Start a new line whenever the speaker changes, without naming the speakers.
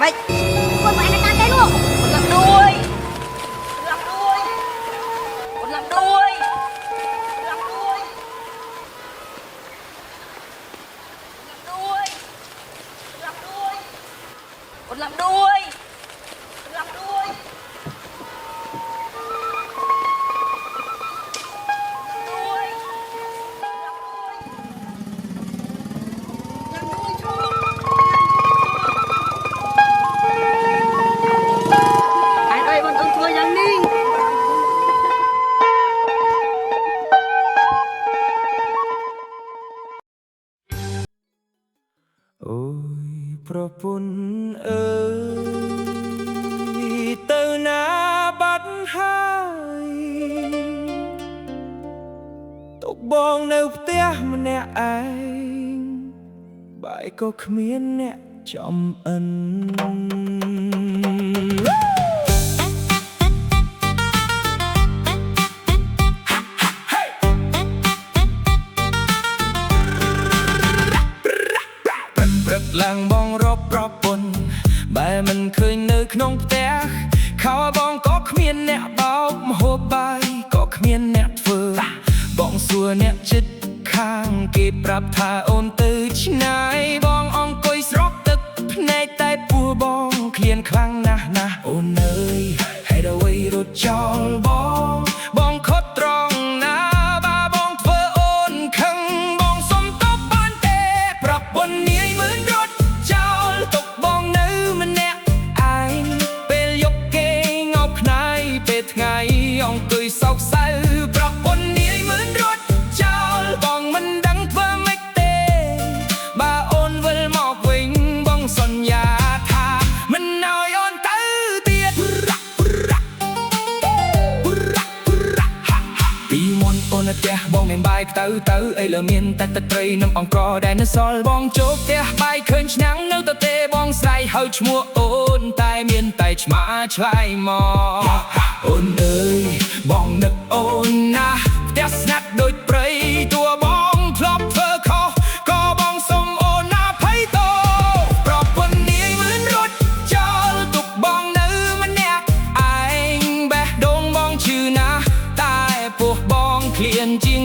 មិនគាត់មកឯណាតាមគេនោះគាត់ឡើងដួយឡើងដួយគាត់ឡើងដួយឡើងដួយឡើងដួយឡើងដួយគាត់ឡើងដួយឡើងដួយ
អូយប្រពន្ធអើយទៅណាបាត់ហើយទុកបងនៅផ្ទះម្នាក់ឯងបាយក៏គ្មានអ្នកចំអិនព្រឹកឡើងបងរកប្រពន្ធបែរមិនឃើញនៅក្នុងផ្ទះខោបងក៏គ្មានអ្នកបោកម្ហូបបាយក៏គ្មានអ្នកធ្វើបងសួរអ្នកជិតខាងគេប្រាប់ថាអូនទៅឆ្ងាយបងអង្គុយស្រក់ទឹកភ្នែកតែពោះបងឃ្លានខ្លាំងណាស់ណាអូនអើយហេតុអ្វីរត់ចោលបងខុសត្រង់ណាបាបងធ្វើអូនខឹងបងសុំតបបានទេប្រពន្ធនាយមើលរត់ចោលទុកបងនៅម្នាក់ឯងពេលយប់គេងប់ខ្នាយពេលថ្ងៃអង្គុយសោកសៅប្រពន្ធនាយមើលរត់ចោលបងមិនដឹងធ្វើម៉េចទេបើអូនវិលមកវិញបងសន្យាថាមិនឲ្យអូនទៅទៀតពីមុនអូនផ្ទះបងមានបាយទៅឥឡូវមានតែទឹកត្រីនិងអង្ករដែលនៅសល់បងចូលផ្ទះបាយឃើញឆ្នាំងនៅទៅទេបងស្រែកហៅឈ្មោះអូនតែមានតែឆ្មាឆ្លើយមកអូនអើយបងនឹកអូនណាស់ផ្ទះស្ងាត់ដូចព្រៃតួបងធ្លាប់ធ្វើខុសក៏បងសុំអូនអភ័យទោសប្រពន្ធនាយមិនរត់ចោលទុកបងនៅម្នាក់ឯងបេះដូងបងឈឺណាស់តែពោះបងឃ្លានជាង